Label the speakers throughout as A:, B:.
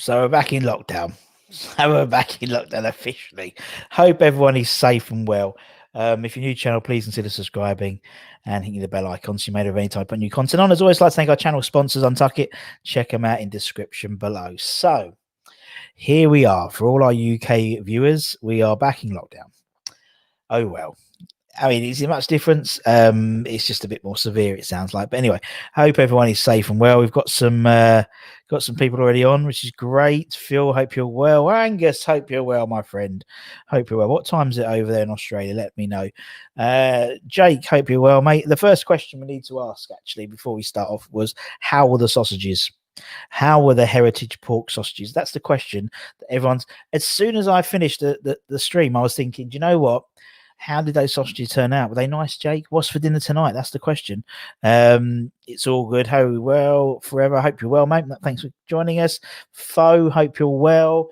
A: So we're back in lockdown. So we're back in lockdown officially. Hope everyone is safe and well. If you're new to the channel, please consider subscribing and hitting the bell icon so you may have any time to put new content on. As always, I'd like to thank our channel sponsors, Untuck It. Check them out in description below. So here we are. For all our UK viewers, we are back in lockdown. Oh well. I mean, is there much difference? It's just a bit more severe, it sounds like. But anyway, I hope everyone is safe and well. We've got some people already on, which is great. Phil, hope you're well. Angus, hope you're well, my friend. Hope you're well. What time is it over there in Australia? Let me know. Jake, hope you're well, mate. The first question we need to ask, actually, before we start off was, how were the sausages? How were the heritage pork sausages? That's the question that everyone's... As soon as I finished the stream, I was thinking, do you know what? How did those sausages turn out? Were they nice, Jake? What's for dinner tonight? That's the question. It's all good. How are we? Well, forever. Hope you're well, mate. Thanks for joining us. Foe, hope you're well.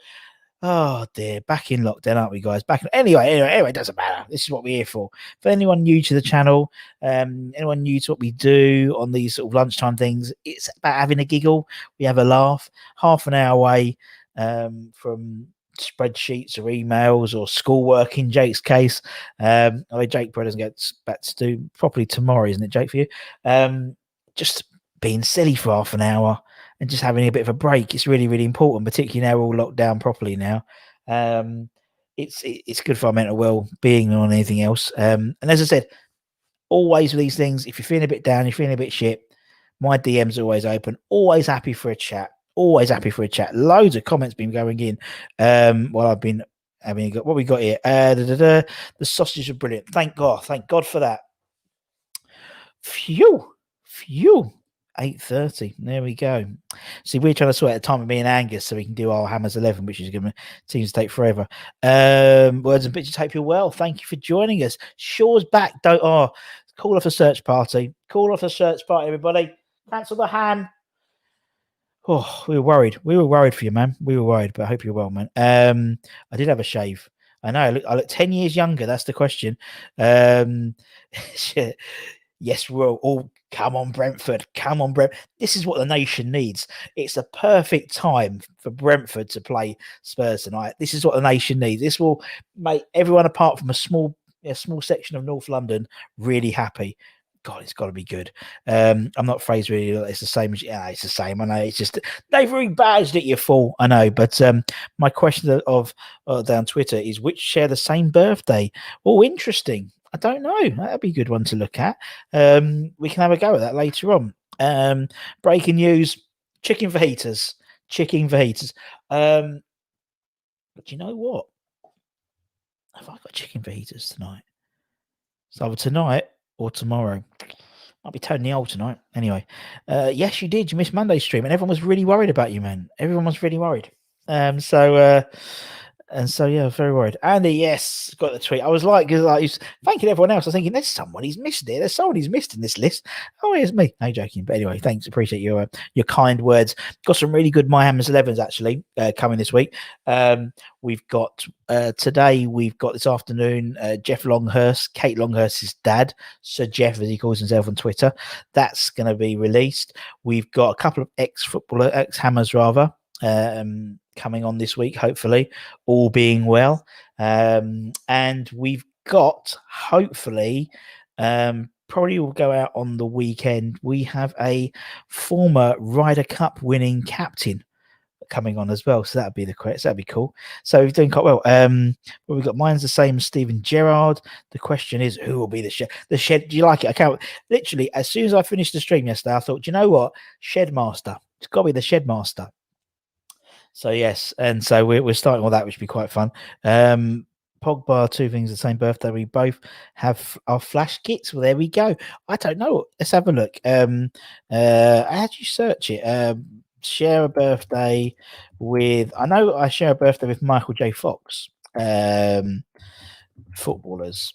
A: Oh dear, back in lockdown, aren't we, guys? Anyway, it doesn't matter. This is what we're here for. For anyone new to the channel, anyone new to what we do on these sort of lunchtime things, it's about having a giggle. We have a laugh. Half an hour away from spreadsheets or emails or schoolwork in Jake's case. Jake probably doesn't get back to do properly tomorrow, isn't it, Jake, for you? Just being silly for half an hour and just having a bit of a break. It's really, really important, particularly now we're all locked down properly now. It's good for our mental well-being more than anything else. And as I said, always with these things, if you're feeling a bit down, you're feeling a bit shit, my DM's are always open. Always happy for a chat. Always happy for a chat. Loads of comments been going in while I've been having what we got here. The sausages are brilliant. Thank God for that. Phew. 8:30. There we go. See, we're trying to sort out the time of me and Angus so we can do our Hammers 11, which is going to seems to take forever. Words and pictures, hope you're well. Thank you for joining us. Shaw's back. Call off a search party. Call off a search party, everybody. Cancel the ham. Oh, we were worried. We were worried for you, man. We were worried, but I hope you're well, man. I did have a shave. I know. I look 10 years younger. That's the question. Yes, we're all come on, Brentford. Come on, Brentford. This is what the nation needs. It's a perfect time for Brentford to play Spurs tonight. This is what the nation needs. This will make everyone apart from a small section of North London really happy. God, it's got to be good. I'm not phrased really. It's the same as it's the same. I know. It's just they've rebadged it. You fool. I know. But my question of down Twitter is, which share the same birthday? Oh, interesting. I don't know. That'd be a good one to look at. We can have a go at that later on. Breaking news: chicken fajitas. Chicken fajitas. But you know what? Have I got chicken fajitas tonight? It's either tonight or tomorrow. I'll be Tony old tonight. Anyway, yes, you did. You missed Monday's stream, and everyone was really worried about you, man. Everyone was really worried. So yeah, very worried. Andy, yes, got the tweet. I was like, he's thanking everyone else. I was thinking, there's someone he's missed it. There's someone he's missed in this list. Oh, here's me. No joking. But anyway, thanks. Appreciate your kind words. Got some really good My Hammers 11s actually coming this week. We've got today. We've got this afternoon. Jeff Longhurst, Kate Longhurst's dad, Sir Jeff, as he calls himself on Twitter. That's going to be released. We've got a couple of ex-Hammers rather. Coming on this week, hopefully, all being well. And we've got, hopefully, probably will go out on the weekend. We have a former Ryder Cup winning captain coming on as well, so that'd be cool. So we're doing quite well. We've got mine's the same as Stephen Gerrard. The question is, who will be the shed? Do you like it? I can't literally, as soon as I finished the stream yesterday, I thought, do you know what, shed master, it's got to be the shed master. So yes, and so we're starting all that, which would be quite fun. Pogba, two things the same birthday. We both have our flash kits. Well, there we go. I don't know. Let's have a look. How do you search it? Share a birthday with. I know I share a birthday with Michael J. Fox. Footballers.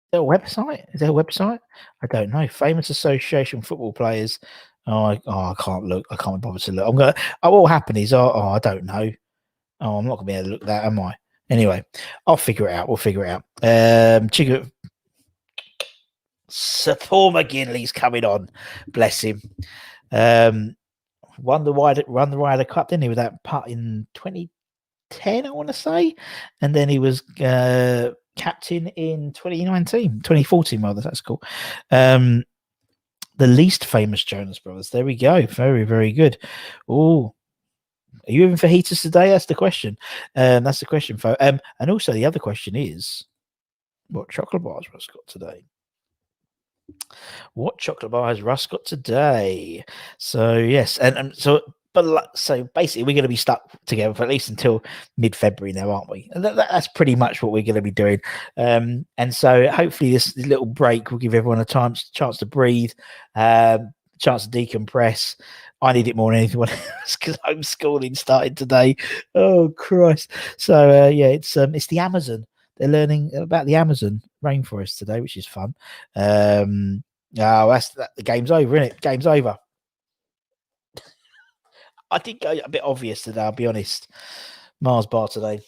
A: Is there a website? I don't know. Famous association football players. I can't look. I can't bother to look. What will happen is, I don't know. Oh, I'm not going to be able to look at that, am I? Anyway, I'll figure it out. We'll figure it out. Chicken. Sir Paul McGinley's coming on. Bless him. won the Ryder Cup, didn't he, with that putt in 2010, I want to say, and then he was captain in 2014 rather. That's cool. The least famous Jonas Brothers. There we go. Very, very good. Oh, are you in for heaters today? That's the question. That's the question, folks. And also the other question is, what chocolate bars Russ got today? What chocolate bar has Russ got today? So yes, and so so basically we're going to be stuck together for at least until mid-February now, aren't we? And that's pretty much what we're going to be doing. And so hopefully this little break will give everyone a chance to breathe, chance to decompress. I need it more than anyone else because homeschooling started today. Oh Christ! So yeah, it's the Amazon. They're learning about the Amazon rainforest today, which is fun. Oh, the game's over, isn't it? Game's over. I did go a bit obvious today, I'll be honest. Mars bar today.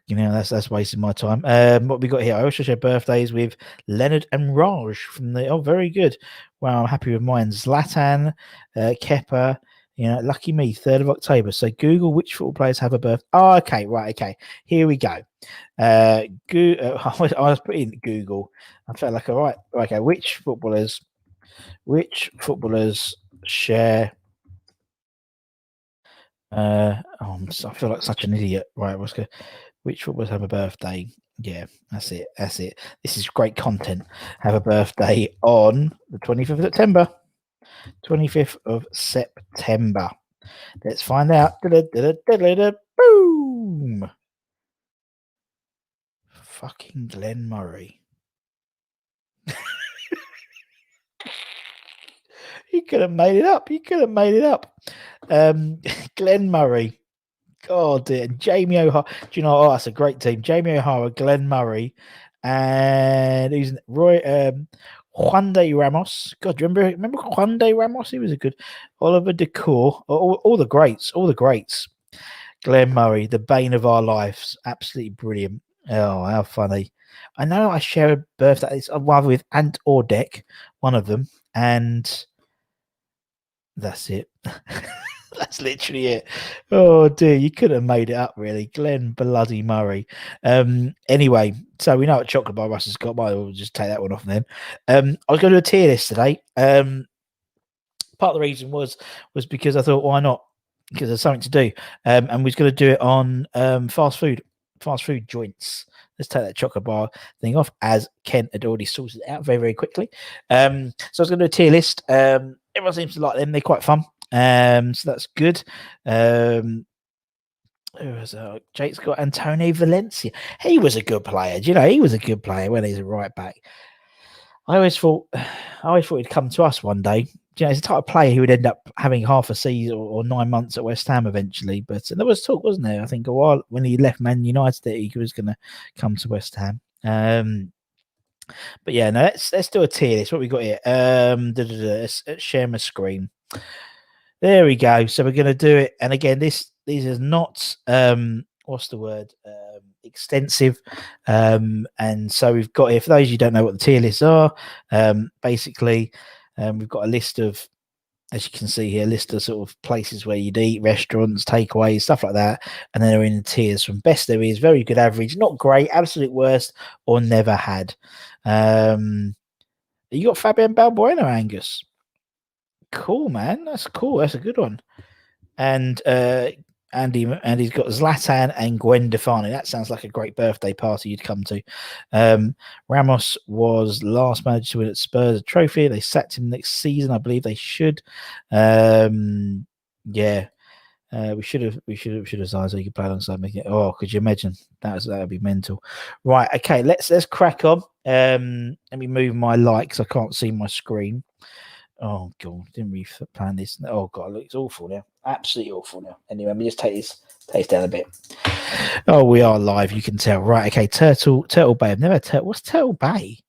A: That's wasting my time. What we got here? I also share birthdays with Leonard and Raj from the very good. Wow, I'm happy with mine. Zlatan, Kepa, lucky me, 3rd of October. So Google which football players have a birthday. Oh, okay, right, okay. Here we go. I was putting Google. I felt like, all right, okay, which footballers share I feel like such an idiot. Right, which footballers have a birthday? Yeah, that's it. This is great content. Have a birthday on the 25th of September. 25th of September. Let's find out. Boom! Fucking Glenn Murray. You could have made it up. Glenn Murray. God, dear. Jamie O'Hara. Do you know? Oh, that's a great team. Jamie O'Hara, Glenn Murray, and who's Roy? Juan de Ramos. God, do you remember Juan de Ramos? He was a good. Oliver Decour. All the greats. Glenn Murray, the bane of our lives. Absolutely brilliant. Oh, how funny. I know I share a birthday. It's either with Ant or Deck, one of them, and that's it. That's literally it. Oh dear, you could have made it up, really. Glenn bloody Murray. Anyway, so we know what chocolate bar Russ has got. Might as well just take that one off then. I was going to do a tier list today. Part of the reason was because I thought, why not? Because there's something to do. And we was going to do it on fast food joints. Let's take that chocolate bar thing off, as Kent had already sorted it out very, very quickly. So I was going to do a tier list. Everyone seems to like them. They're quite fun. So that's good. Jake's got Antonio Valencia. He was a good player. He was a good player when he's a right back. I always thought he'd come to us one day. He's the type of player who would end up having half a season or 9 months at West Ham eventually. But there was talk, wasn't there? I think a while when he left Man United that he was going to come to West Ham. But yeah, no, let's do a tier list. What we got here? Let's share my screen. There we go. So we're going to do it. And again, these is not what's the word? Extensive. And so we've got here, for those of you who don't know what the tier lists are, basically we've got a list of, as you can see here, a list of sort of places where you'd eat, restaurants, takeaways, stuff like that. And then they're in tiers from best there is, very good average, not great, absolute worst, or never had. You got Fabian Balbuena, Angus. Cool, man. That's cool. That's a good one. And Andy's got Zlatan and Gwen Stefani. That sounds like a great birthday party you'd come to. Ramos was last manager to win at Spurs a trophy. They sacked him next season. I believe they should. Yeah. We should have signed so you could play alongside me. Oh, could you imagine? That would be mental. Right, okay, let's crack on. Let me move my light because I can't see my screen. Oh god, didn't really plan this. Oh god, look, it's awful now. Absolutely awful now. Anyway, let me just take this down a bit. Oh, we are live, you can tell. Right, okay, Turtle Bay. I've never had Turtle. What's Turtle Bay?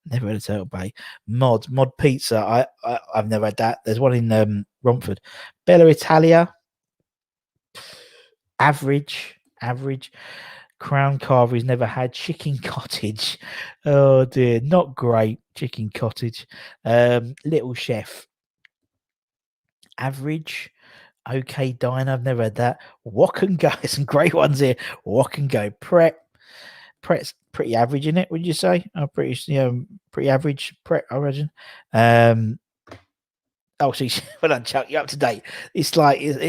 A: Never had a Turtle Bay. Mod Pizza. I've never had that. There's one in Romford. Bella Italia. Average. Crown Carvery's never had. Chicken Cottage. Oh dear, not great. Chicken Cottage. Little Chef. average. Okay, Diner. I've never had that. Walk and Go. Some great ones here. Walk and Go. Pret's pretty average in it. Would you say? Pretty average. Pret, I imagine. Oh, so well done, Chuck. You're up to date. It's like one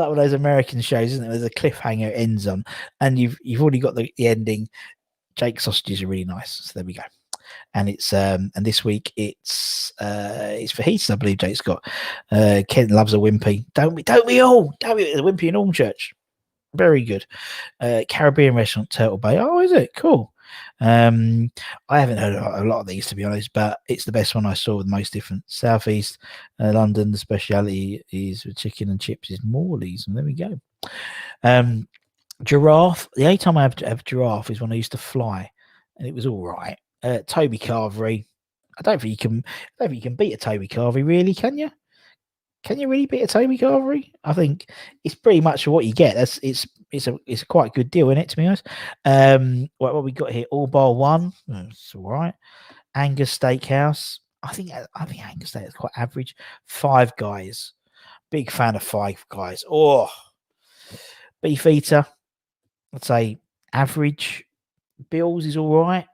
A: of those American shows, isn't it? There's a cliffhanger it ends on, and you've already got the ending. Jake sausages are really nice. So there we go. And it's and this week it's for Heath, I believe Jake's got. Ken loves a wimpy. Don't we all? Don't we? The wimpy in all church. Very good. Caribbean restaurant, Turtle Bay. Oh, is it? Cool. I haven't heard a lot of these, to be honest, but it's the best one I saw with most different. Southeast London, the speciality is with chicken and chips is Morley's. And there we go. Giraffe. The only time I have giraffe is when I used to fly, and it was all right. Toby Carvery. I don't think you can beat a Toby Carvery, really, can you? Can you really beat a Toby Carvery? I think it's pretty much what you get. It's a quite good deal, isn't it? To be honest. What we got here? All bar one. It's all right. Angus Steakhouse. I think Angus Steak is quite average. Five Guys. Big fan of Five Guys. Oh, Beef Eater. I'd say average. Bill's is all right.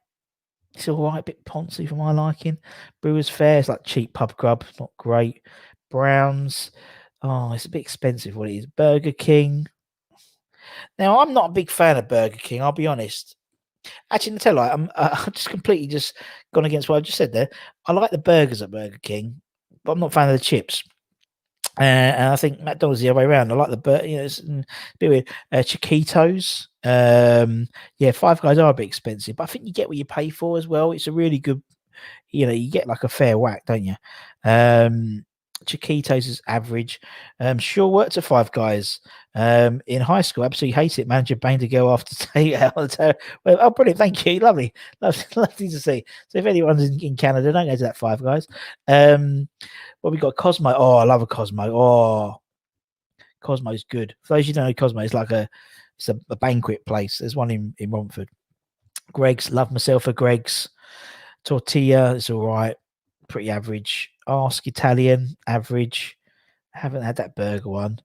A: It's all right. A bit poncy for my liking. Brewers Fair. It's like cheap pub grub. Not great. Browns. Oh, it's a bit expensive. What it is. Burger King. Now, I'm not a big fan of Burger King. I'll be honest. Actually, I tell you, I'm just completely just gone against what I just said there. I like the burgers at Burger King, but I'm not a fan of the chips. And I think McDonald's the other way around. I like the it's a bit weird. Chiquitos. Yeah, Five Guys are a bit expensive, but I think you get what you pay for as well. It's a really good, you get like a fair whack, don't you? Chiquitos is average. Sure worked at Five Guys. In high school, absolutely hated it. Manager banged a girl after take out on the terror. Well, oh, brilliant! Thank you, lovely, lovely to see. So if anyone's in Canada, don't go to that Five Guys. What we got? Cosmo. Oh, I love a Cosmo. Oh, Cosmo's good. For those you don't know, Cosmo is like it's a banquet place. There's one in Romford. Greg's. Love myself a Greg's. Tortilla is all right. Pretty average. Ask Italian, average. Haven't had that burger one.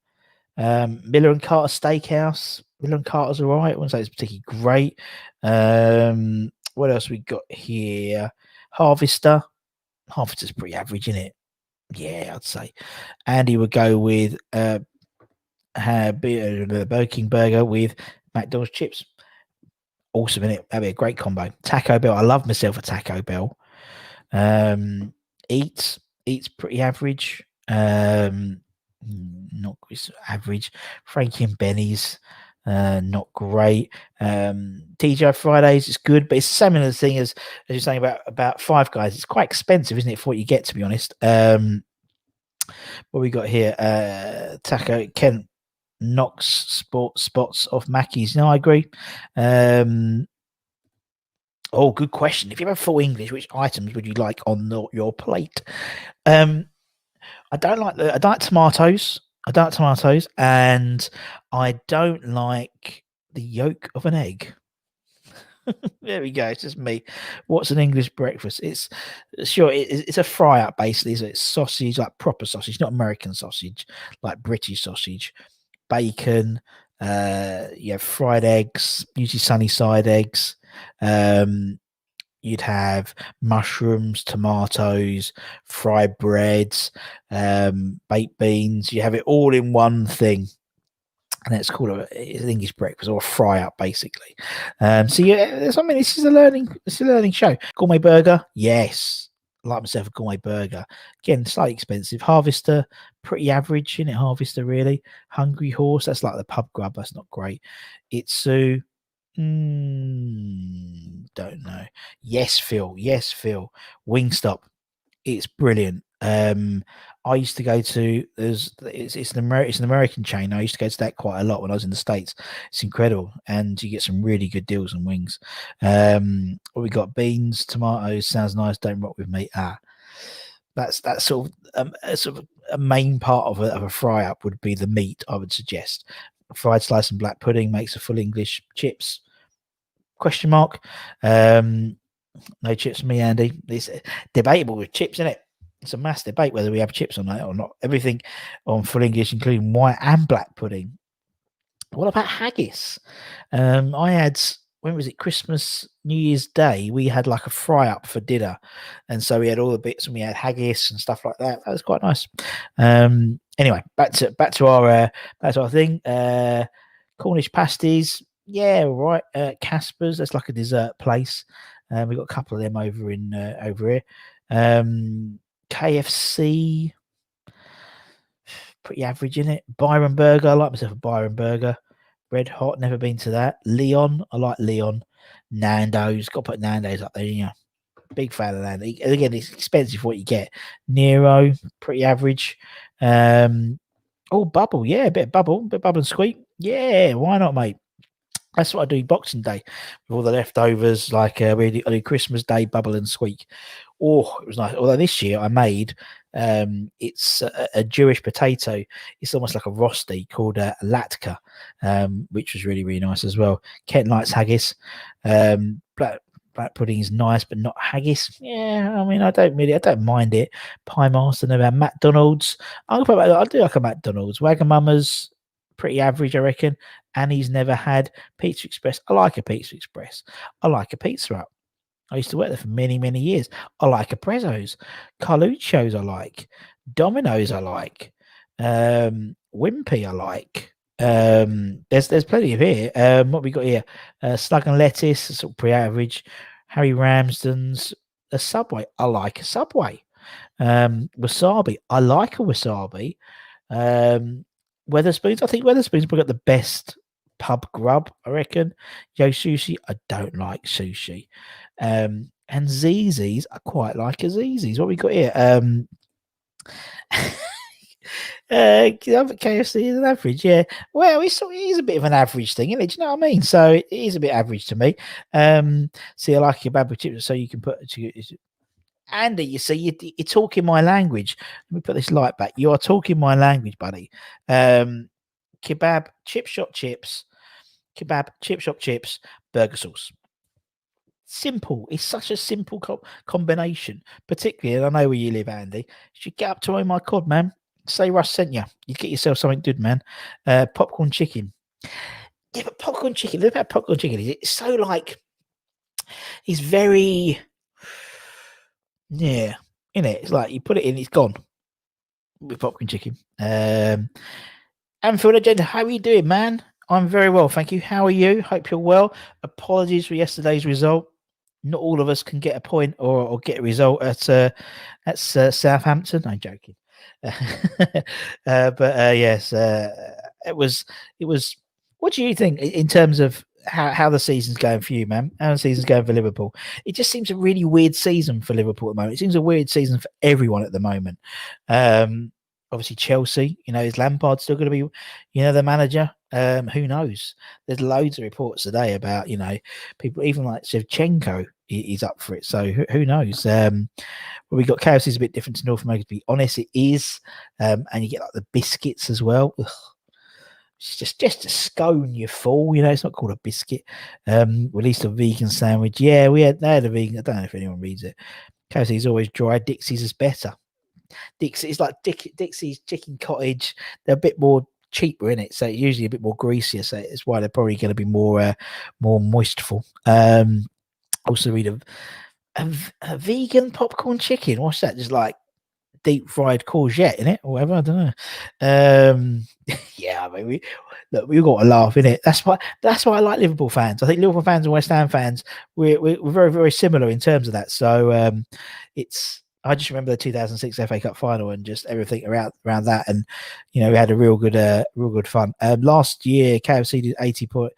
A: Miller and Carter Steakhouse. Miller and Carter's all right. I wouldn't say it's particularly great. What else we got here? Harvester. Harvester's pretty average, isn't it? Yeah, I'd say. Andy would go with Burger King burger with McDonald's chips. Awesome, innit? That'd be a great combo. Taco Bell. I love myself a Taco Bell. Eats pretty average. Not average. Frankie and Benny's, not great. TGI Fridays is good, but it's the same thing as you're saying about Five Guys. It's quite expensive, isn't it, for what you get, to be honest. What we got here? Taco Kent knocks spots off Mackey's. No, I agree. Oh, good question. If you have full English, which items would you like on your plate? I don't like tomatoes. And I don't like the yolk of an egg. There we go. It's just me. What's an English breakfast? It's a fry up basically. So it's sausage, like proper sausage, not American sausage, like British sausage, bacon, fried eggs, usually sunny side eggs. You'd have mushrooms, tomatoes, fried breads, baked beans. You have it all in one thing, and it's called an English breakfast or a fry up, basically. So yeah, this is a learning show. Gourmet burger, yes. I like myself a gourmet burger. Again, slightly expensive. Harvester, pretty average, isn't it? Harvester, really. Hungry Horse, that's like the pub grub. That's not great. Itsu, don't know. Yes, Phil. Wingstop. It's brilliant. I used to go to it's an American chain. I used to go to that quite a lot when I was in the States. It's incredible, and you get some really good deals on wings. What we got? Beans, tomatoes. Sounds nice. Don't rock with me. That's sort of a main part of a fry up would be the meat. I would suggest fried slice and black pudding makes a full English. Chips? Question mark. No chips for me, Andy. It's debatable with chips, isn't it? it's a mass debate whether we have chips on that or not. Everything on full English, including white and black pudding. What about haggis? I had, when was it? Christmas, New Year's Day. We had like a fry up for dinner, and so we had all the bits, and we had haggis and stuff like that. That was quite nice. Anyway, back to our thing. Cornish pasties, yeah, all right. Casper's, that's like a dessert place. We've got a couple of them over here. KFC, pretty average in it. Byron Burger, I like myself a Byron Burger. Red Hot, never been to that. Leon, I like Leon. Nando's, got to put Nando's up there, you know. Big fan of Nando's. Again, it's expensive for what you get. Nero, pretty average. Bubble, yeah, a bit of bubble and squeak. Yeah, why not, mate? That's what I do Boxing Day with all the leftovers. Like I do Christmas Day, bubble and squeak. Oh, it was nice. Although this year I made it's a Jewish potato. It's almost like a rosti called latka, which was really, really nice as well. Kent likes haggis. Black pudding is nice, but not haggis. Yeah, I mean, I don't mind it. Pie Master, never had McDonald's. I do like a McDonald's. Wagamama's pretty average, I reckon. Annie's never had. Pizza Express. I like a Pizza Express. I like a Pizza Hut. I used to work there for many, many years. I like a Prezzo's. Carluccio's I like. Domino's I like. Wimpy I like. There's plenty of here. What we got here? Slug and Lettuce, sort of pretty average. Harry Ramsden's. A Subway. I like a Subway. Wasabi. I like a wasabi. Weatherspoons. I think Weatherspoons probably got the best pub grub, I reckon. Yo Sushi. I don't like sushi. And Zzz's. I quite like a Zzz's. What we got here? KFC is an average, yeah. Well, it is a bit of an average thing, isn't it? Do you know what I mean? So it is a bit average to me. See, I like kebab with chips, so you can put. Andy, you see, you're talking my language. Let me put this light back. You are talking my language, buddy. Kebab, chip shop chips, kebab, chip shop chips, burger sauce. Simple. It's such a simple combination, particularly, and I know where you live, Andy. You should get up to my cod, man. Say Russ sent you. You get yourself something good, man. Popcorn chicken. Yeah, but popcorn chicken. Look about popcorn chicken. It's so like, it's very, yeah, in it. It's like you put it in, it's gone with popcorn chicken. Anfield Agenda, how are you doing, man? I'm very well, thank you. How are you? Hope you're well. Apologies for yesterday's result. Not all of us can get a point or get a result at Southampton. I'm joking. Yes, it was. What do you think in terms of how the season's going for you, man? How the season's going for Liverpool? It just seems a really weird season for Liverpool at the moment. It seems a weird season for everyone at the moment. Obviously Chelsea, is Lampard still going to be, the manager? Who knows? There's loads of reports today about, people, even like Shevchenko is up for it. So who knows? We got KFC is a bit different to North America, to be honest. It is. And you get like the biscuits as well. Ugh. It's just a scone, you fool. It's not called a biscuit. Released a vegan sandwich. Yeah, they had a vegan. I don't know if anyone reads it. KFC is always dry. Dixie's is better. It's like Dixie's Chicken Cottage. They're a bit more cheaper in it, so it's usually a bit more greasier. So it's why they're probably going to be more moistful. Also read a vegan popcorn chicken. What's that? Just like deep fried courgette in it or whatever. I don't know. Yeah, I mean, we've got to laugh in it. That's why I like Liverpool fans. I think Liverpool fans and West Ham fans, we're very, very similar in terms of that. So I just remember the 2006 FA Cup final and just everything around that, and we had a real good fun. Last year KFC did 80 point.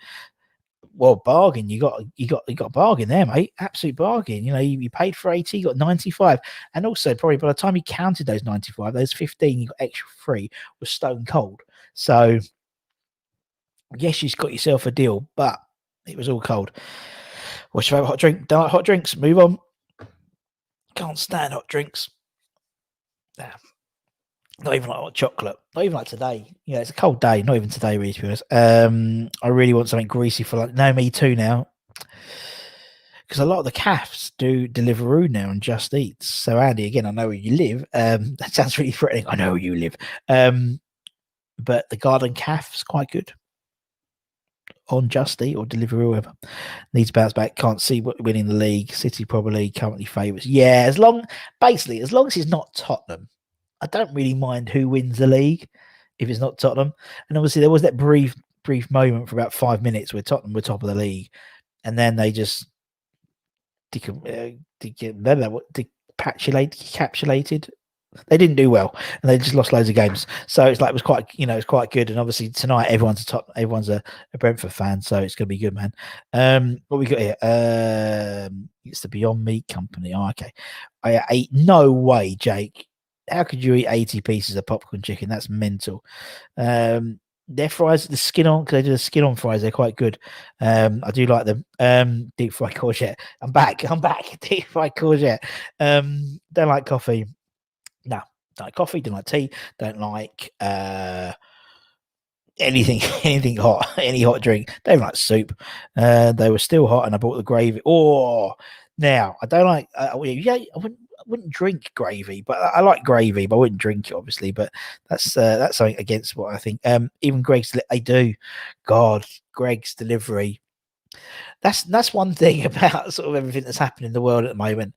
A: Well, bargain. You got a bargain there, mate. Absolute bargain. You paid for 80, you got 95, and also probably by the time you counted those 95, those 15 you got extra free was stone cold. So yes, you've got yourself a deal, but it was all cold. What's your favourite hot drink? Don't like hot drinks. Move on. Can't stand hot drinks. Not even like hot chocolate. Not even like today. It's a cold day. Not even today, really, to be honest. I really want something greasy for like. No, me too now. because a lot of the cafes do Deliveroo now and Just Eat. So Andy, again, I know where you live. That sounds really threatening. I know where you live. But the Garden Cafe's quite good on Just Eat or Deliveroo, whoever. Needs to bounce back. Can't see what winning the league. City probably currently favourites. Yeah, as long as it's not Tottenham, I don't really mind who wins the league if it's not Tottenham. And obviously there was that brief moment for about 5 minutes where Tottenham were top of the league, and then they just decapsulated. They didn't do well, and they just lost loads of games. So it's like it was quite good. And obviously tonight everyone's a Brentford fan, so it's gonna be good, man. What we got here? It's the Beyond Meat Company. Oh, okay. I ate no way, Jake. How could you eat 80 pieces of popcorn chicken? That's mental. Their fries, the skin on, because they do the skin on fries, they're quite good. I do like them. Deep fried courgette. I'm back. Deep fried courgette. Don't like coffee. No, don't like coffee. Don't like tea. Don't like anything hot. Any hot drink. Don't like soup. They were still hot, and I bought the gravy. Oh, now I don't like. I wouldn't drink gravy, but I like gravy, but I wouldn't drink it, obviously. But that's something against what I think. Even Greg's, they do. God, Greg's delivery. That's one thing about sort of everything that's happening in the world at the moment.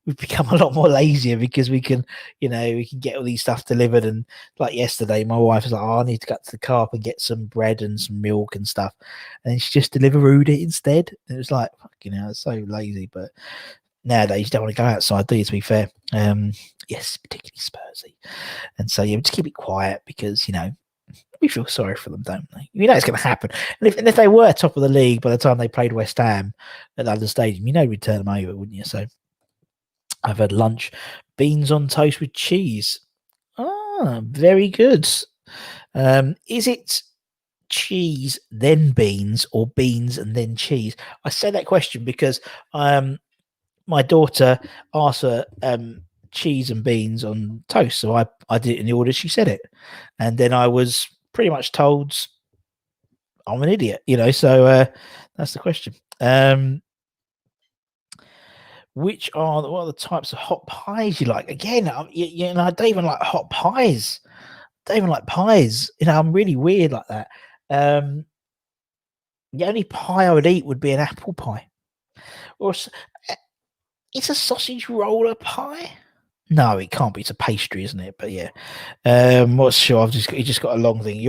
A: We've become a lot more lazier because we can get all these stuff delivered. And like yesterday, my wife was like, "Oh, I need to go to the car and get some bread and some milk and stuff," and then she just delivered it instead. And it was like, fucking hell, it's so lazy, but. Nowadays, you don't want to go outside, do you, to be fair? Yes, particularly Spursy. And so, just keep it quiet because, we feel sorry for them, don't we? It's going to happen. And if they were top of the league by the time they played West Ham at London Stadium, we'd turn them over, wouldn't you? So, I've had lunch, beans on toast with cheese. Ah, very good. Is it cheese, then beans, or beans and then cheese? I say that question because my daughter asked for cheese and beans on toast, so I did it in the order she said it, and then I was pretty much told I'm an idiot, So that's the question. What are the types of hot pies you like? Again, I don't even like hot pies. I don't even like pies. I'm really weird like that. The only pie I would eat would be an apple pie, or it's a sausage roller pie. No, it can't be. It's a pastry, isn't it? But yeah. What's sure? You just got a long thing.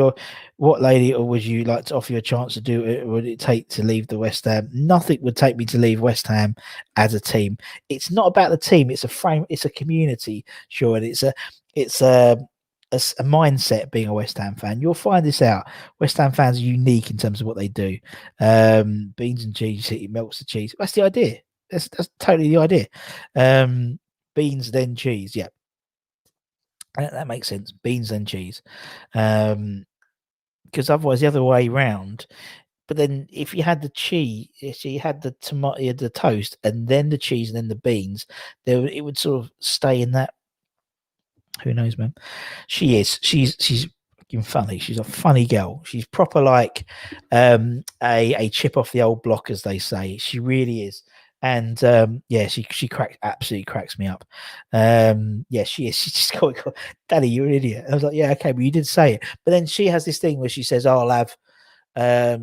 A: What lady, or would you like to offer you a chance to do it? Would it take to leave the West Ham? Nothing would take me to leave West Ham as a team. It's not about the team. It's a frame. It's a community. Sure, and it's a mindset being a West Ham fan. You'll find this out. West Ham fans are unique in terms of what they do. Beans and cheese. It melts the cheese. That's the idea. That's totally the idea. Beans then cheese. Yeah, that makes sense. Beans then cheese. Because otherwise the other way round. But then if you had the cheese, if you had the tomato, the toast, and then the cheese, and then the beans, it would sort of stay in that. Who knows, man? She is. She's fucking funny. She's a funny girl. She's proper like a chip off the old block, as they say. She really is. And she absolutely cracks me up. She is. She's just going, Daddy, you're an idiot. I was like, yeah, okay, but you did say it. But then she has this thing where she says, I'll have I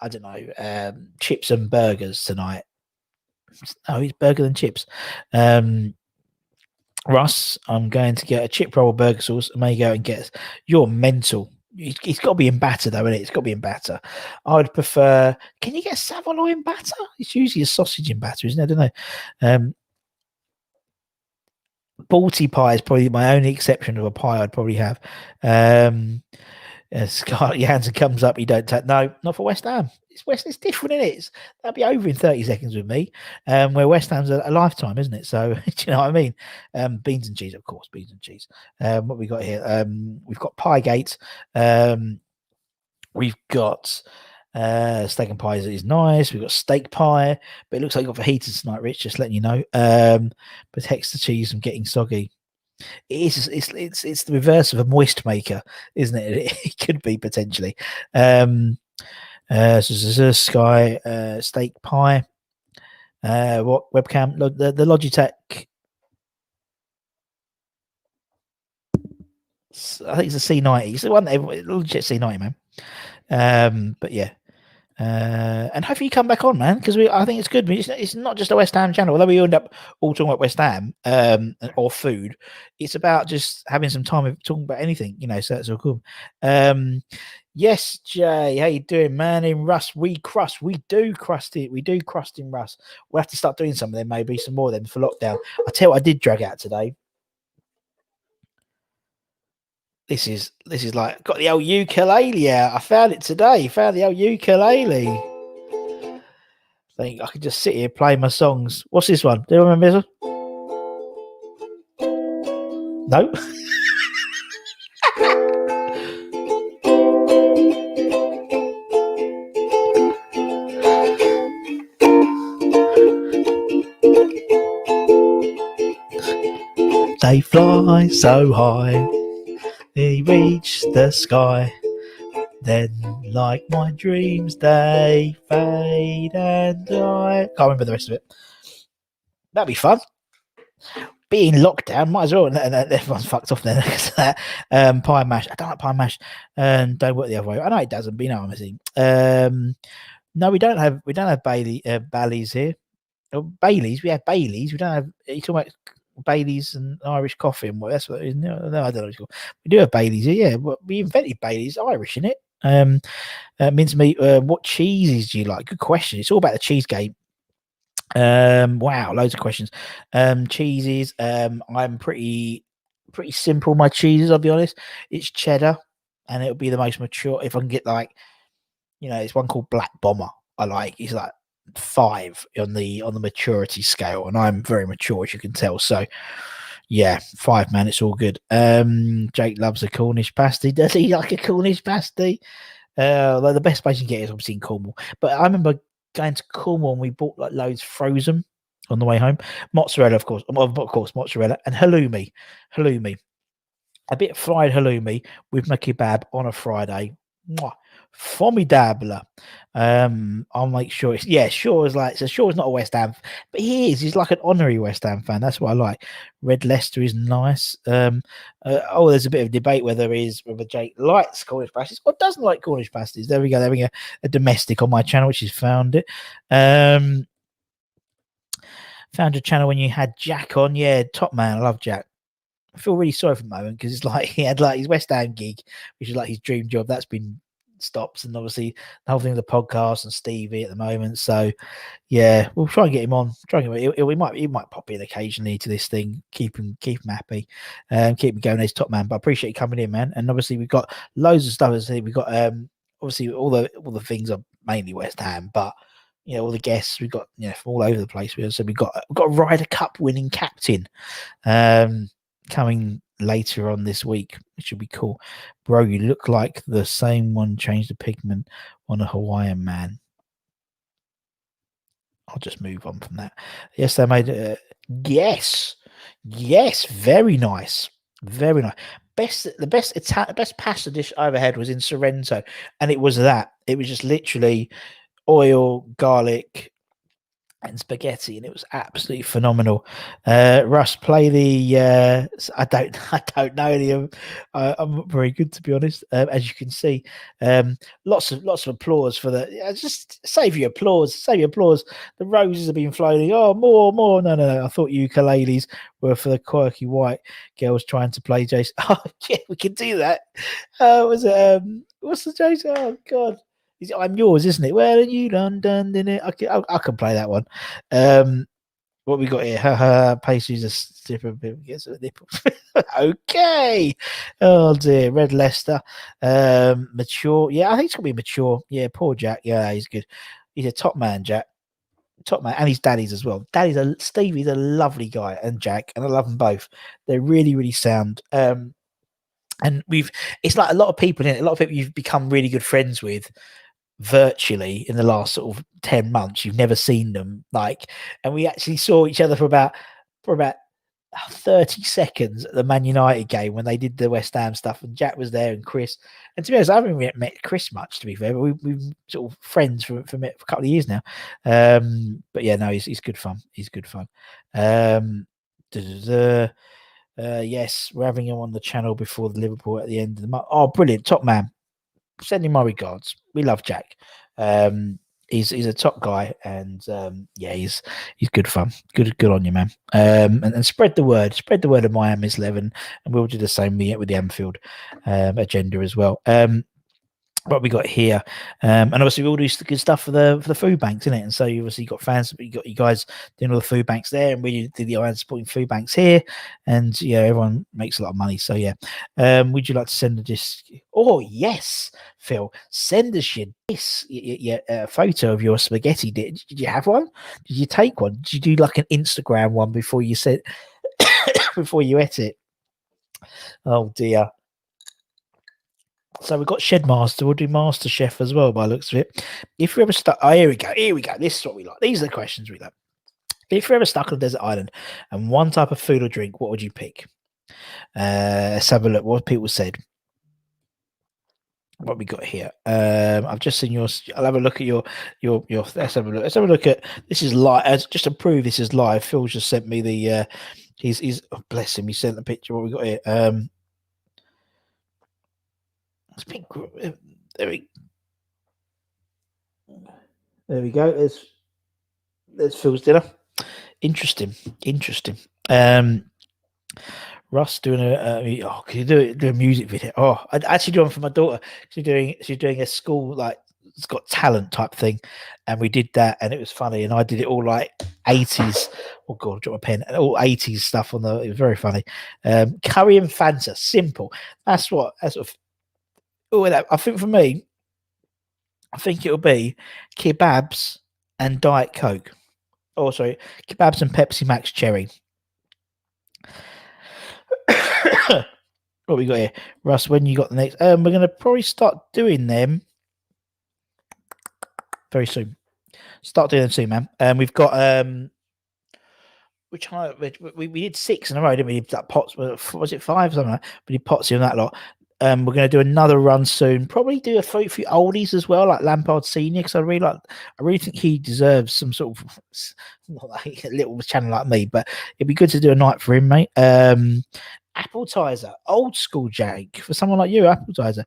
A: don't know, chips and burgers tonight. Oh, it's burger and chips. Russ, I'm going to get a chip roll burger sauce. I may go and get. You're mental. It's got to be in batter, though, isn't it? It's got to be in batter. I would prefer. Can you get saveloy in batter? It's usually a sausage in batter, isn't it? I don't know. Balti pie is probably my only exception of a pie I'd probably have. Scarlett Johansson comes up, you don't take. No, not for West Ham. It's different, isn't it? That'll be over in 30 seconds with me. Where West Ham's a lifetime, isn't it? So do you know what I mean? Beans and cheese, of course, beans and cheese. What we got here? We've got Piegate. We've got steak and pie is nice. We've got steak pie, but it looks like you got fajitas tonight, Rich. Just letting you know. Protects the cheese from getting soggy. It's the reverse of a moist maker, isn't it? It could be potentially. Sky steak pie. What webcam? The Logitech. I think it's a C90. It's the one that Logitech C90, man. But yeah. And hopefully you come back on, man, because I think it's good. It's not just a West Ham channel, although we end up all talking about West Ham or food. It's about just having some time of talking about anything, so that's all cool. Yes, Jay, how you doing, man? In Russ, we do crust it. We do crust in Russ. We'll have to start doing some of them, maybe some more of them for lockdown. I tell you what I did drag out today. This is like got the old ukulele out. I found it today. Found the old ukulele. Think I could just sit here play my songs. What's this one? Do you remember this one? No. They fly so high, they reach the sky. Then, like my dreams, they fade and die. Can't remember the rest of it. That'd be fun. Being lockdown, might as well. And everyone's fucked off then. Pie and mash. I don't like pie and mash. Don't work the other way. I know it doesn't, but you know what I'm saying. No, we don't have Baileys here. Oh, Baileys. We have Baileys. We don't have. Are you talking about Baileys and Irish coffee and what? That's what it is. No, I don't know what it's called. We do have Baileys here. Yeah, well, we invented Baileys. Irish, isn't it? Mincemeat. What cheeses do you like? Good question. It's all about the cheese game. Wow, loads of questions. Cheeses. I'm pretty simple. My cheeses, I'll be honest. It's cheddar, and it'll be the most mature. If I can get it's one called Black Bomber. I like. It's like 5 on the maturity scale, and I'm very mature, as you can tell. So yeah, 5, man. It's all good. Jake loves a Cornish pasty. Does he like a Cornish pasty? Like the best place you can get is obviously in Cornwall. But I remember going to Cornwall and we bought like loads frozen on the way home. Mozzarella, of course, mozzarella and halloumi. A bit of fried halloumi with my kebab on a Friday. Mwah. Formidable. I'll make sure Shaw is like, so Shaw's not a West Ham, but he's like an honorary West Ham fan. That's what I like. Red Leicester is nice. There's a bit of debate whether Jake likes Cornish pasties or doesn't like Cornish pasties. There we go. Having a domestic on my channel, which is found it. Found your channel when you had Jack on. Yeah, top man. I love Jack. I feel really sorry for the moment because it's like he had like his West Ham gig, which is like his dream job. That's been stopped, and obviously the whole thing of the podcast and Stevie at the moment. So yeah, we'll try and get him on. He might pop in occasionally to this thing. Keep him happy, keep him going as top man. But I appreciate you coming in, man. And obviously we've got loads of stuff. We've got obviously all the things are mainly West Ham, but all the guests we've got from all over the place. So we've got a Ryder Cup winning captain coming later on this week, which should be cool. Bro, you look like the same one changed the pigment on a Hawaiian man. I'll just move on from that. Yes, they made yes, very nice. The best pasta dish I ever had was in Sorrento, and it was just literally oil, garlic, and spaghetti, and it was absolutely phenomenal. Russ, play the I don't know any of them. I'm not very good, to be honest, as you can see. Lots of applause for the just save your applause. The roses have been floating. Oh, more. No, I thought ukuleles were for the quirky white girls trying to play Jason. Oh yeah, we can do that. Was it what's the Jason? Oh god, I'm yours, isn't it? Well, you done, didn't it? I can play that one. What we got here? Pastries a strip of gets a nipple. Okay. Oh dear. Red Leicester. Mature. Yeah, I think it's gonna be mature. Yeah, poor Jack. Yeah, he's good. He's a top man, Jack. Top man, and his daddy's as well. Stevie's a lovely guy, and Jack, and I love them both. They're really, really sound. And it's like a lot of people you've become really good friends with virtually in the last sort of 10 months. You've never seen them, and we actually saw each other for about 30 seconds at the Man United game when they did the West Ham stuff, and Jack was there and Chris. And to be honest, I haven't met Chris much, to be fair, but we've sort of friends for a couple of years now. But yeah, no, he's good fun. He's good fun. Yes, we're having him on the channel before the Liverpool at the end of the month. Oh, brilliant. Top man. Send him my regards. We love Jack. He's a top guy, and yeah, he's good fun. Good on you, man. And spread the word. Spread the word of Miami's 11, and we'll do the same with the Anfield agenda as well. What we got here, and obviously we all do good stuff for the food banks, isn't it? And so you obviously got fans, but you got you guys doing all the food banks there, and we do the Iron supporting food banks here, and yeah, everyone makes a lot of money. So yeah, would you like to send this? Oh yes, Phil, send us your photo of your spaghetti. Did you have one? Did you take one? Did you do like an Instagram one before you said before you ate it? Oh dear. So we've got Shed Master. We'll do Master Chef as well by the looks of it. If you're ever stuck, here we go. Here we go. This is what we like. These are the questions we like. If you're ever stuck on a desert island and one type of food or drink, what would you pick? Let's have a look. What people said. What we got here? I've just seen yours. I'll have a look at your. Let's have a look. Let's have a look at this. Is live. Just to prove this is live. Phil just sent me the. He's oh, bless him. He sent the picture. What we got here? It's been there we go. There's Phil's dinner. Interesting. Russ doing can you do a music video? Oh, I'd actually do one for my daughter. She's doing a school like it's got talent type thing, and we did that, and it was funny. And I did it all like 80s. Oh god, I dropped my pen. All 80s stuff on the. It was very funny. Curry and Fanta, simple. That's what. Oh, I think for me, I think it'll be kebabs and Diet Coke. Oh, sorry, kebabs and Pepsi Max Cherry. What we got here, Russ? When you got the next? We're going to probably start doing them very soon. Start doing them soon, man. We've got which we did 6 in a row, didn't we? That pots was it 5 something like that? We did pots in that lot. We're going to do another run soon. Probably do a few oldies as well, like Lampard Senior, because I really think he deserves some sort of not like a little channel like me, but it'd be good to do a night for him, mate. Appletizer, old school Jack for someone like you. Appletizer,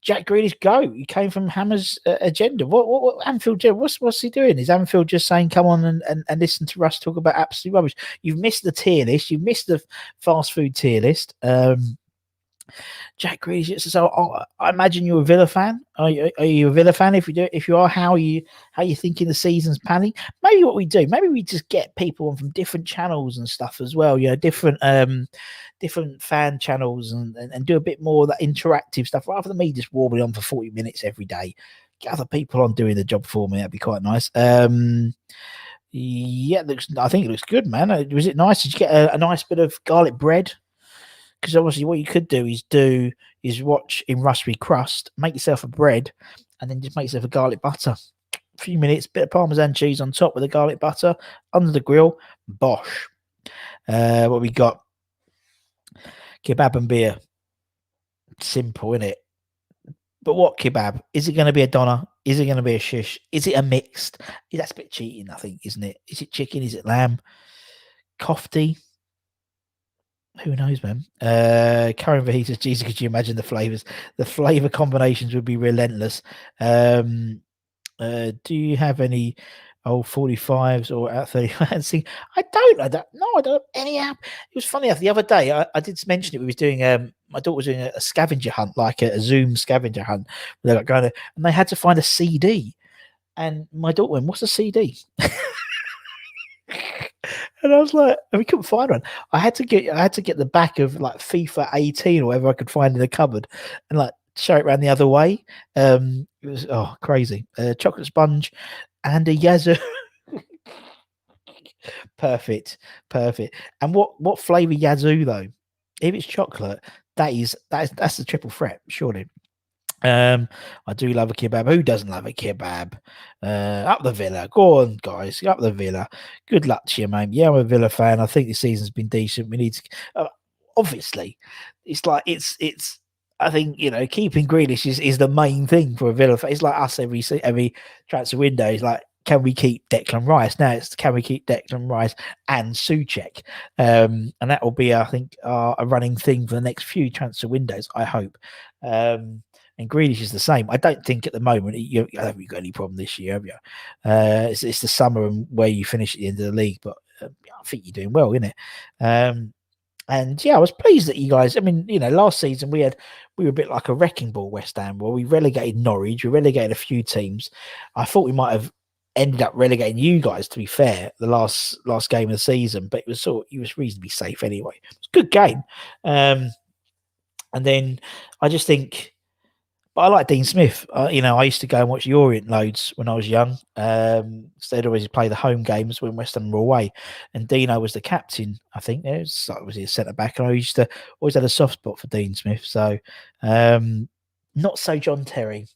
A: Jack Grealish, go. He came from Hammer's agenda. What Anfield? What's he doing? Is Anfield just saying, come on and listen to Russ talk about absolute rubbish? You've missed the tier list. You've missed the fast food tier list. Jack Grealish. So I imagine you're a Villa fan. Are you a Villa fan? If you are, how are you thinking the season's panning? Maybe what we do, maybe we just get people on from different channels and stuff as well. You know, different fan channels and do a bit more of that interactive stuff rather than me just warbling on for 40 minutes every day. Get other people on doing the job for me. That'd be quite nice. Yeah, I think it looks good, man. Was it nice? Did you get a nice bit of garlic bread? Because obviously what you could do is watch in Raspberry Crust, make yourself a bread, and then just make yourself a garlic butter. A few minutes, bit of Parmesan cheese on top with the garlic butter, under the grill, bosh. What we got? Kebab and beer. Simple, isn't it? But what kebab? Is it going to be a doner? Is it going to be a shish? Is it a mixed? That's a bit cheating, I think, isn't it? Is it chicken? Is it lamb? Kofti? Who knows, man? Karen Vajitas, Jesus, could you imagine the flavors? The flavor combinations would be relentless. Do you have any old 45s or out 30? I don't know that. No, I don't have any app. It was funny. The other day, I did mention it. We was doing, my daughter was doing a scavenger hunt, like a Zoom scavenger hunt. They were going to, and they had to find a CD. And my daughter went, "What's a CD?" And I was like, and we couldn't find one. I had to get the back of like FIFA 18 or whatever I could find in the cupboard and like show it around the other way. It was crazy. Chocolate sponge and a Yazoo. Perfect. And what flavour Yazoo though? If it's chocolate, that's the triple threat, surely. I do love a kebab. Who doesn't love a kebab? Up the Villa. Go on, guys. Up the Villa. Good luck to you, mate. Yeah, I'm a Villa fan. I think the season's been decent. We need to obviously it's like it's I think, keeping Grealish is the main thing for a Villa fan. It's like us every transfer window. It's like, can we keep Declan Rice? Now it's, can we keep Declan Rice and Souček? And that will be, I think, a running thing for the next few transfer windows, I hope. And Grealish is the same. I don't think at the moment I don't think you've got any problem this year, have you? It's the summer and where you finish at the end of the league, but I think you're doing well, isn't it? And yeah, I was pleased that you guys. I mean, last season we were a bit like a wrecking ball, West Ham. Well, we relegated Norwich, we relegated a few teams. I thought we might have ended up relegating you guys. To be fair, the last game of the season, but it was reasonably safe anyway. It was a good game. And then I just think. But I like Dean Smith. I used to go and watch the Orient loads when I was young. So they'd always play the home games when West Ham were away. And Dino was the captain, I think. Was he a centre back? And I used to always had a soft spot for Dean Smith. So not so John Terry.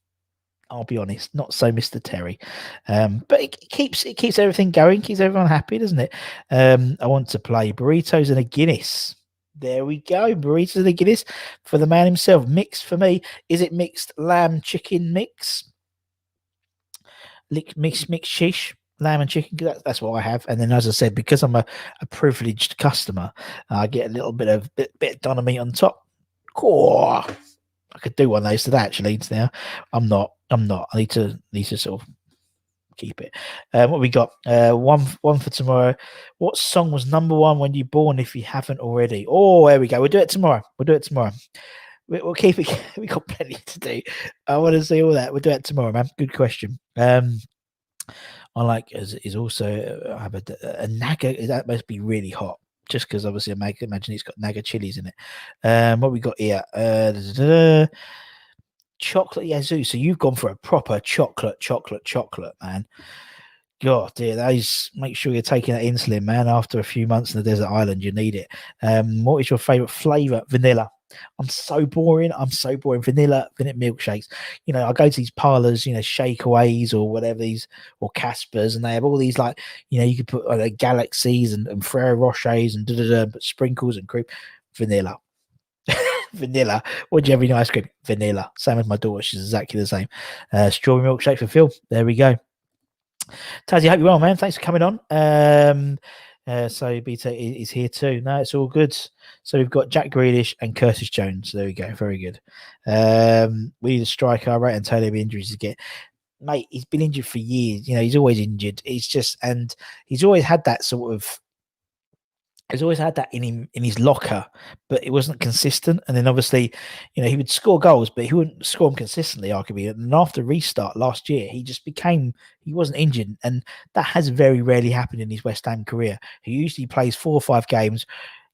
A: I'll be honest, not so Mr. Terry, but it keeps everything going, keeps everyone happy, doesn't it? I want to play burritos and a Guinness. There we go, burritos and a Guinness for the man himself. Mixed for me, is it mixed lamb chicken mix? Mixed shish, lamb and chicken. That's what I have. And then, as I said, because I'm a privileged customer, I get a little bit of doner meat on top. Cool. I could do one of those today, actually. Now, I'm not. I need to sort of keep it. What we got? One for tomorrow. What song was number one when you born? If you haven't already. Oh, there we go. We'll do it tomorrow. We'll keep it. We got plenty to do. I want to see all that. We'll do it tomorrow, man. Good question. I like is also I have a Naga. That must be really hot. Just because obviously I imagine it's got Naga chilies in it. What we got here? Chocolate yazoo. So you've gone for a proper chocolate, man. God, dear, those. Make sure you're taking that insulin, man. After a few months in the desert island, you need it. What is your favorite flavor? Vanilla. I'm so boring. Vanilla milkshakes. I go to these parlors, Shakeaways or whatever these, or Caspers, and they have all these you could put Galaxies and Ferrero Rochers and but sprinkles and cream. Vanilla. Vanilla. What do you have in your ice cream? Vanilla. Same as my daughter. She's exactly the same. Strawberry milkshake for Phil. There we go. Tazzy, hope you're well, man. Thanks for coming on. So BT is here too. No, it's all good. So we've got Jack Grealish and Curtis Jones. There we go. Very good. We need a striker. I rate Antonio injuries to get. Mate, he's been injured for years. He's always injured. And he's always had that sort of. He's always had that in his locker, but it wasn't consistent. And then obviously, he would score goals, but he wouldn't score them consistently, arguably. And after restart last year, he wasn't injured. And that has very rarely happened in his West Ham career. He usually plays 4 or 5 games,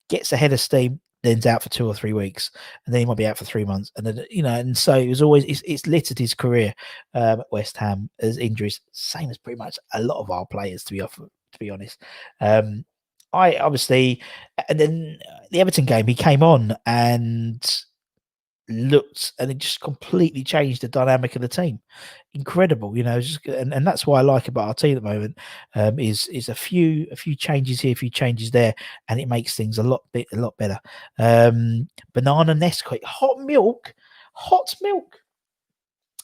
A: gets ahead of steam, then's out for 2 or 3 weeks, and then he might be out for 3 months. And then, and so it was always, it's littered his career at West Ham as injuries, same as pretty much a lot of our players, to be honest. I obviously, and then the Everton game, he came on and looked, and it just completely changed the dynamic of the team. Incredible, and that's what I like about our team at the moment. Is a few changes here, a few changes there, and it makes things a lot better. Banana Nesquik, hot milk.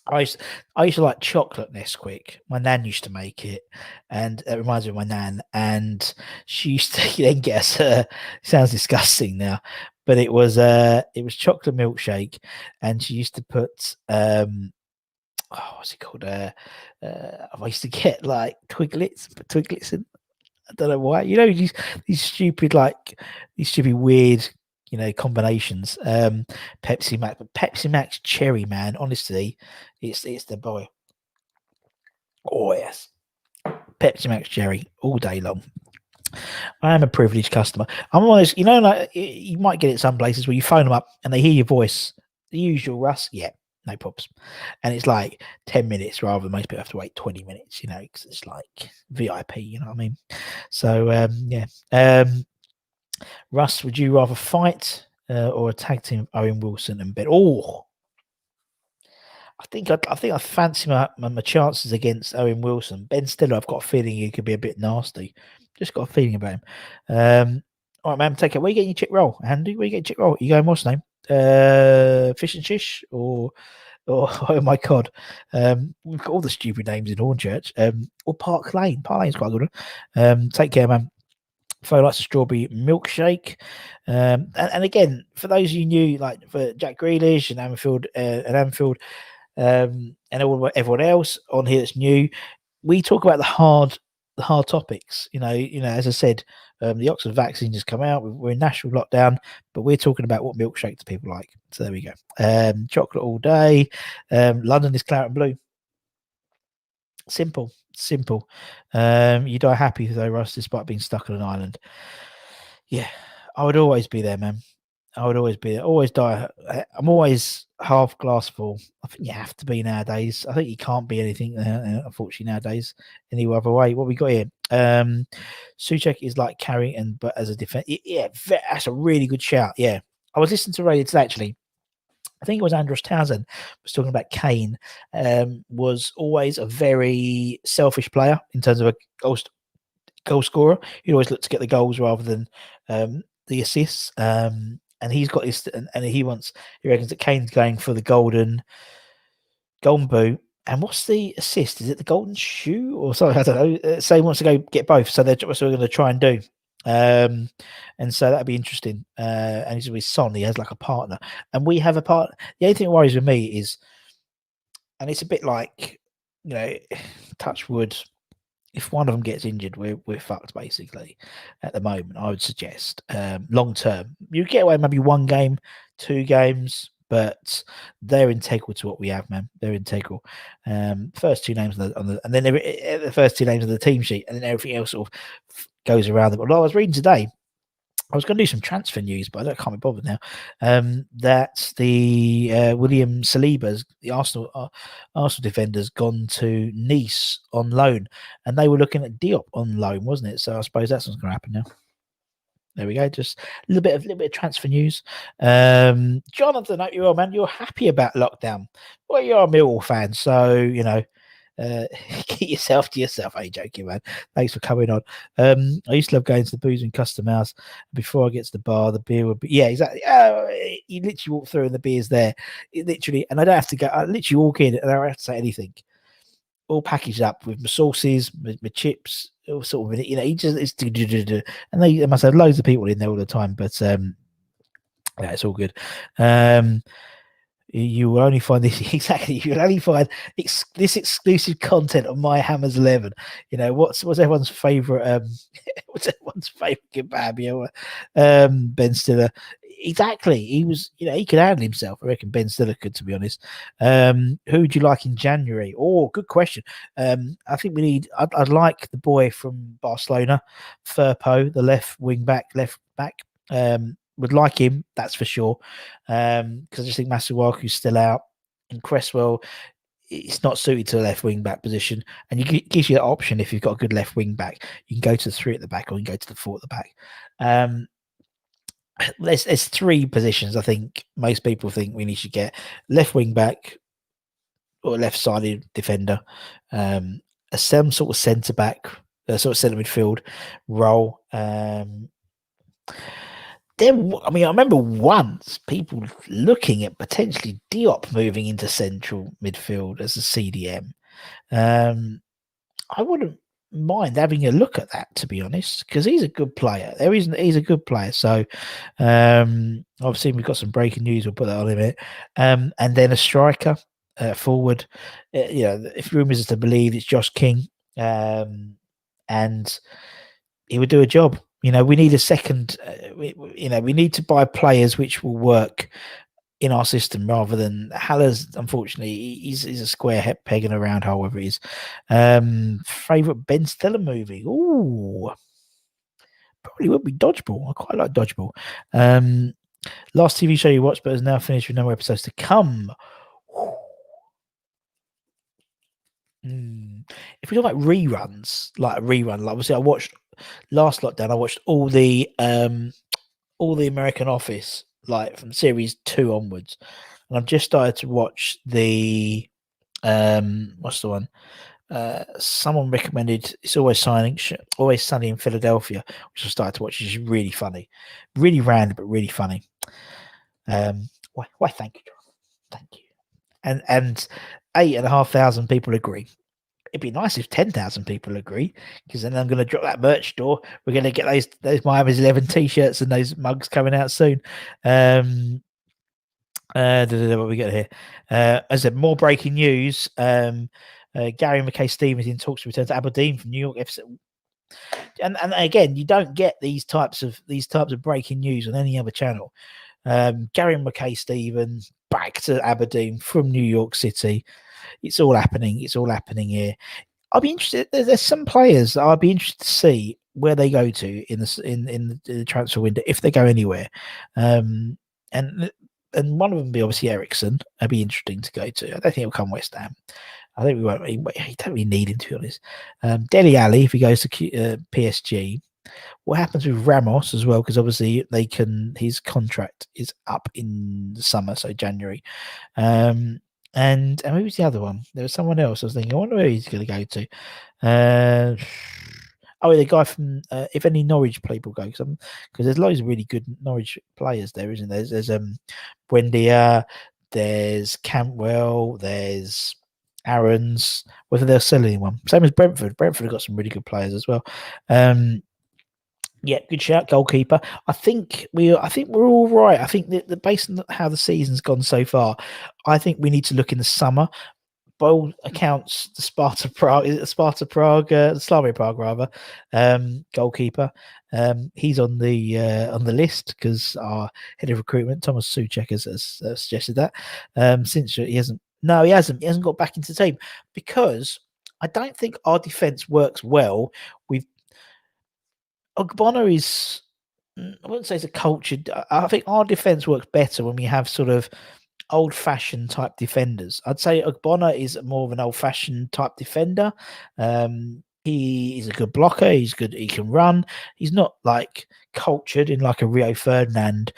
A: I used to like chocolate Nesquik. My nan used to make it, and it reminds me of my nan. And she used to then get us. Sounds disgusting now, but it was chocolate milkshake, and she used to put what's it called? I used to get like Twiglets in. I don't know why. These stupid weird combinations. Pepsi Max, but Pepsi Max Cherry, man, honestly, it's the boy. Oh yes, Pepsi Max Cherry all day long. I am a privileged customer. I'm always, like you might get it some places where you phone them up and they hear your voice. The usual, Russ. Yeah, no props. And it's like 10 minutes rather than most people have to wait 20 minutes. Because it's like VIP. You know what I mean? So yeah. Russ, would you rather fight or a tag team of Owen Wilson and Ben? Oh, I fancy my chances against Owen Wilson. Ben Stiller, I've got a feeling he could be a bit nasty. Just got a feeling about him. All right, man, take it. Where you getting your chick roll, Andy? Where you getting chick roll? You going what's name? Fish and Shish or oh my god, we've got all the stupid names in Hornchurch. Or Park Lane. Park Lane's quite a good one. Take care, man. Flo likes a strawberry milkshake. And again, for those of you new, like for Jack Grealish and Anfield, and everyone else on here that's new, we talk about the hard topics. As I said, the Oxford vaccine just come out. We're in national lockdown, but we're talking about what milkshake do people like. So there we go. Chocolate all day. London is claret and blue. Simple. You die happy though, Russ, despite being stuck on an island. Yeah, I would always be there, man. I would always be there. Always die. I'm always half glass full. I think you have to be nowadays. I think you can't be anything, unfortunately, nowadays, any other way. What we got here? Suchek is like Carrington, but as a defense. Yeah, that's a really good shout. Yeah. I was listening to radio today, actually. I think it was Andros Townsend was talking about Kane. Was always a very selfish player in terms of a goal scorer. He always looked to get the goals rather than the assists. And he's got this, and he reckons that Kane's going for the golden boot. And what's the assist? Is it the golden shoe or something? I don't know. Say he wants to go get both, so that's what we're going to try and do. And so that'd be interesting. And he's with Son. He has like a partner, and we have a partner. The only thing that worries with me is, and it's a bit like, touch wood. If one of them gets injured, we're fucked basically. At the moment, I would suggest long term, you get away maybe 1 game, 2 games, but they're integral to what we have, man. They're integral. First 2 names and then the first 2 names of the team sheet, and then everything else sort of goes around them. But I was reading today, I was going to do some transfer news, but I can't be bothered now. That the William Saliba's, the Arsenal defender's gone to Nice on loan, and they were looking at Diop on loan, wasn't it? So I suppose that's what's going to happen now. There we go. Just a little bit of transfer news. Jonathan, hope you're well, man. You're happy about lockdown. Well, you're a Millwall fan, so keep yourself to yourself. I ain't joking, man. Thanks for coming on. I used to love going to the booze and custom house. Before I get to the bar, the beer would be exactly. You literally walk through and the beer's there. And I don't have to go. I literally walk in and I don't have to say anything. All packaged up with my sauces, my chips, all sort of, and they must have loads of people in there all the time. But it's all good. You will only find this exactly. You will only find this exclusive content on my Hammers 11. What's everyone's favorite? What's everyone's favorite kebab? Ben Stiller. Exactly. He was. He could handle himself. I reckon Ben Stiller could, to be honest. Who would you like in January? Oh, good question. I think we need. I'd like the boy from Barcelona, Firpo, the left back. Would like him, that's for sure. Because I just think Masuaku's still out, and Cresswell, it's not suited to the left wing back position. And it gives you that option if you've got a good left wing back. You can go to the 3 at the back, or you can go to the 4 at the back. There's 3 positions I think most people think we need to get: left wing back or left sided defender, some sort of centre back, sort of centre midfield role. I remember once people looking at potentially Diop moving into central midfield as a CDM. I wouldn't mind having a look at that, to be honest, because he's a good player. He's a good player. So obviously we've got some breaking news. We'll put that on in a minute. And then a striker forward. If rumours is to believe, it's Josh King, and he would do a job. We need a second. We need to buy players which will work in our system rather than Haller's. Unfortunately, he's a square peg in a round hole, whatever it is. Favorite Ben Stiller movie? Ooh, probably would be Dodgeball. I quite like Dodgeball. Last TV show you watched, but is now finished with no more episodes to come. If we talk about reruns, like a rerun, like obviously I watched last lockdown. I watched all the American Office, like from series 2 onwards. and I've just started to watch the what's the one? Someone recommended It's Always Sunny in Philadelphia, which I started to watch. It's really funny, really random, but really funny. Why? Thank you, John. Thank you. And 8,500 people agree. It'd be nice if 10,000 people agree, because then I'm going to drop that merch store. We're going to get those Miami's 11 t-shirts and those mugs coming out soon. What we got here? As I said, more breaking news. Gary McKay-Stevens in talks to return to Aberdeen from New York FC. And again, you don't get these types of breaking news on any other channel. Gary McKay-Stevens back to Aberdeen from New York City. It's all happening. It's all happening here. I'll be interested. There's some players that I'll be interested to see where they go to in the transfer window, if they go anywhere. And one of them be obviously Ericsson. That'd be interesting to go to. I don't think he'll come West Ham. I think we won't. He don't really need him, to be honest. Dele Alli, if he goes to PSG. What happens with Ramos as well? Because obviously his contract is up in the summer, so January. And who was the other one? There was someone else. I was thinking, I wonder where he's going to go to. The guy from if any Norwich people go, because there's loads of really good Norwich players there, isn't there? There's Buendia, there's Cantwell, there's Aaron's. Whether they'll sell anyone, same as Brentford. Brentford have got some really good players as well. Yeah, good shout, goalkeeper. I think we're all right. I think that based on how the season's gone so far, I think we need to look in the summer. By all accounts, the Sparta Prague, the Slavia Prague rather, goalkeeper. He's on the list because our head of recruitment, Thomas Souček, has suggested that. Since he hasn't got back into the team, because I don't think our defence works well with Ogbonna. I wouldn't say it's a cultured. I think our defence works better when we have sort of old-fashioned type defenders. I'd say Ogbonna is more of an old-fashioned type defender. He is a good blocker. He's good. He can run. He's not like cultured in like a Rio Ferdinand,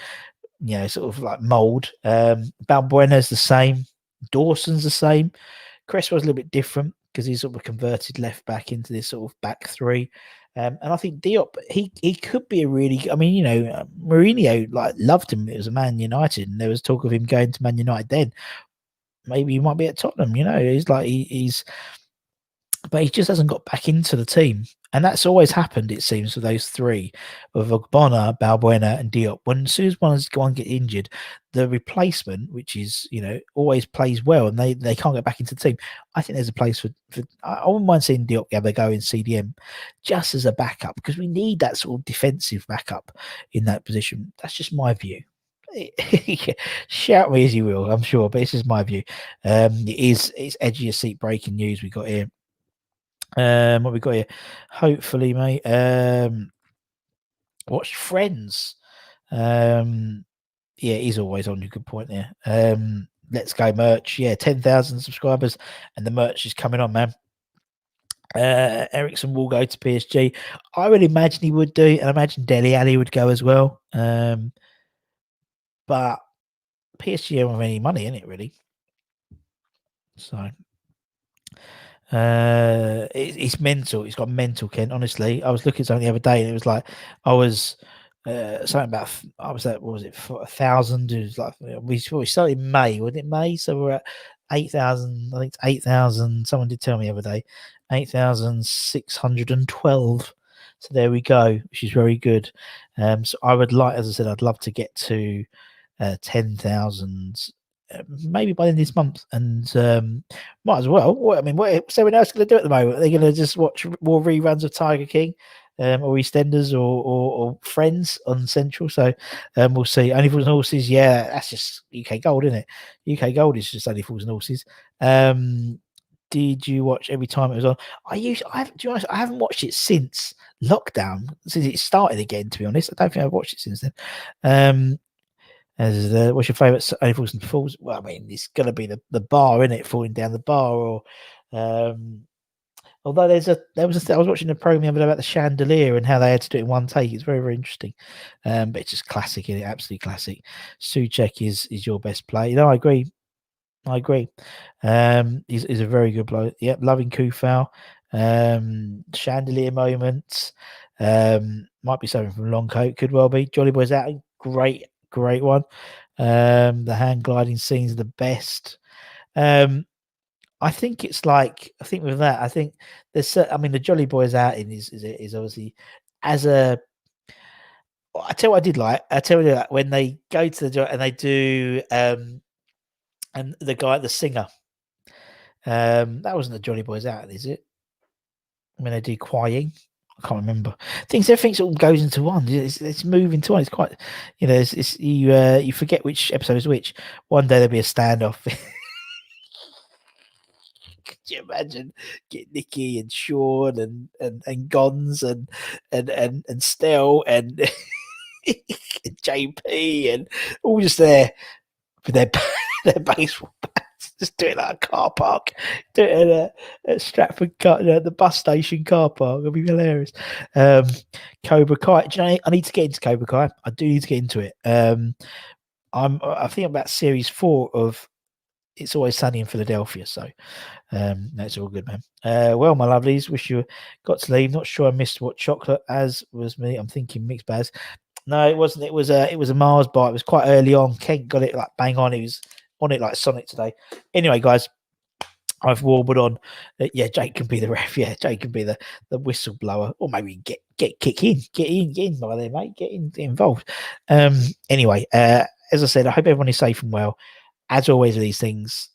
A: sort of like mold. Balbuena's the same. Dawson's the same. Cresswell's a little bit different because he's sort of converted left back into this sort of back three. And I think Diop, he could be a really. I mean, Mourinho loved him. It was a Man United, and there was talk of him going to Man United. Then maybe he might be at Tottenham. But he just hasn't got back into the team. And that's always happened, it seems, for those three of Ogbonna, Balbuena, and Diop. As soon as one get injured, the replacement, which is, always plays well, and they can't get back into the team. I think there's a place for I wouldn't mind seeing Diop have a go in CDM just as a backup, because we need that sort of defensive backup in that position. That's just my view. Shout me as you will, I'm sure, but this is my view. It's edgy as seat breaking news we got here. What we got here? Hopefully, mate. Watch Friends. Yeah, he's always on. You good point there. Let's go merch. Yeah, 10,000 subscribers, and the merch is coming on, man. Ericsson will go to PSG. I would imagine he would do, and I imagine Dele Alli would go as well. But PSG don't have any money in it, really. So it's mental. It's got mental, Ken. Honestly, I was looking at something the other day, and it was like I was something about. I was at, what was it, 1,000? It was like we started in May, wasn't it? May, so we're at 8,000. I think it's 8,000. Someone did tell me the other day, 8,612. So there we go, which is very good. So I would like, as I said, I'd love to get to 10,000. Maybe by the end of this month, and might as well. What's everyone else going to do at the moment? Are they going to just watch more reruns of Tiger King, or EastEnders, or Friends on Central? So we'll see. Only Fools and Horses, yeah, that's just UK Gold, isn't it? UK Gold is just Only Fools and Horses. Did you watch every time it was on? I haven't watched it since lockdown, since it started again. To be honest, I don't think I've watched it since then. What's your favourite Only Fools and Fools? Well, I mean, it's going to be the bar, isn't it? Falling down the bar, or Although I was watching a program about the chandelier and how they had to do it in one take. It's very, very interesting. But it's just classic, isn't it? Absolutely classic. Suchek is your best play. I agree. I agree. He's a very good bloke. Yep, loving Kufau. Chandelier moments. Might be something from Long Coat. Could well be. Jolly Boy's out. Great, great one. The hand gliding scenes are the best. I think it's like I think with that, I think I mean the Jolly Boys outing is obviously as a I tell you what I did like. I tell you that when they go to the and they do and the singer, that wasn't the Jolly Boys out, is it? When they do choiring. I can't remember. Everything all goes into one. It's moving to one. It's quite, you forget which episode is which. One day there'll be a standoff. Could you imagine get Nikki and Sean and Gons and Stell and JP and all just there with their their baseball bats, just do it like a car park, do it at Stratford, the bus station car park. It'll be hilarious. Cobra Kai. Do you know, I need to get into Cobra Kai. I do need to get into it. I think about series 4 of It's Always Sunny in Philadelphia. So that's all good, man. Well, my lovelies, wish you got to leave. Not sure I missed what chocolate as was me. I'm thinking mixed bags. No, it wasn't. It was a Mars bar. It was quite early on. Kent got it like bang on. He was on it like Sonic today. Anyway, guys, I've warbled on. Yeah, Jake can be the ref. Yeah, Jake can be the whistleblower, or maybe get kick in, get in by there, mate. Get involved. Anyway, as I said, I hope everyone is safe and well. As always with these things,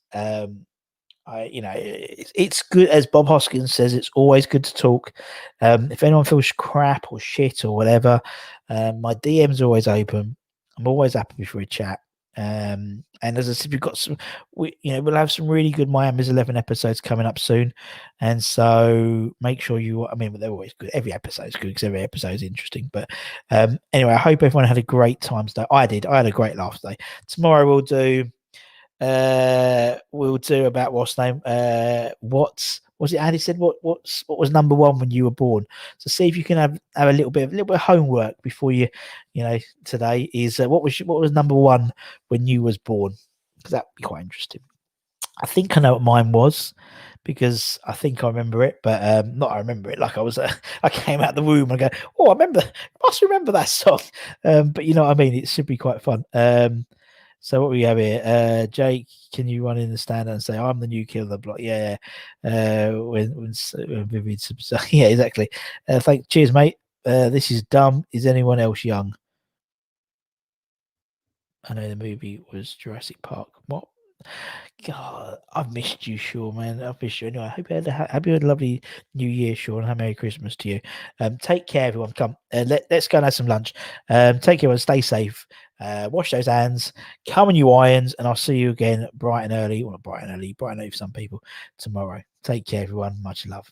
A: it's good, as Bob Hoskins says, it's always good to talk. If anyone feels crap or shit or whatever, my DM's are always open. I'm always happy for a chat. And as I said, we'll have some really good Miami's 11 episodes coming up soon. And so make sure they're always good. Every episode is good because every episode is interesting. But anyway, I hope everyone had a great time today. I did. I had a great laugh today. Tomorrow we'll do about what's name. What was it? Andy said what was number 1 when you were born. So see if you can have a little bit of homework before you today is what was number 1 when you was born, because that'd be quite interesting. I think I know what mine was because I think I remember it, but not I remember it like I was. I came out the womb and go, oh, I must remember that song. But you know what I mean. It should be quite fun. So what we have here, Jake, can you run in the stand and say, I'm the new kid of the block? Yeah. When Vivian, yeah, exactly. Cheers, mate. This is dumb. Is anyone else young? I know the movie was Jurassic Park. What? God, I've missed you, Sean, man. I've missed you. Anyway, I hope you had a lovely New Year, Sean. Have a Merry Christmas to you. Take care, everyone. Come, let's go and have some lunch. Take care, everyone. Stay safe. Wash those hands. Come on, you irons, and I'll see you again bright and early. Well, not bright and early, bright and early for some people tomorrow. Take care, everyone. Much love.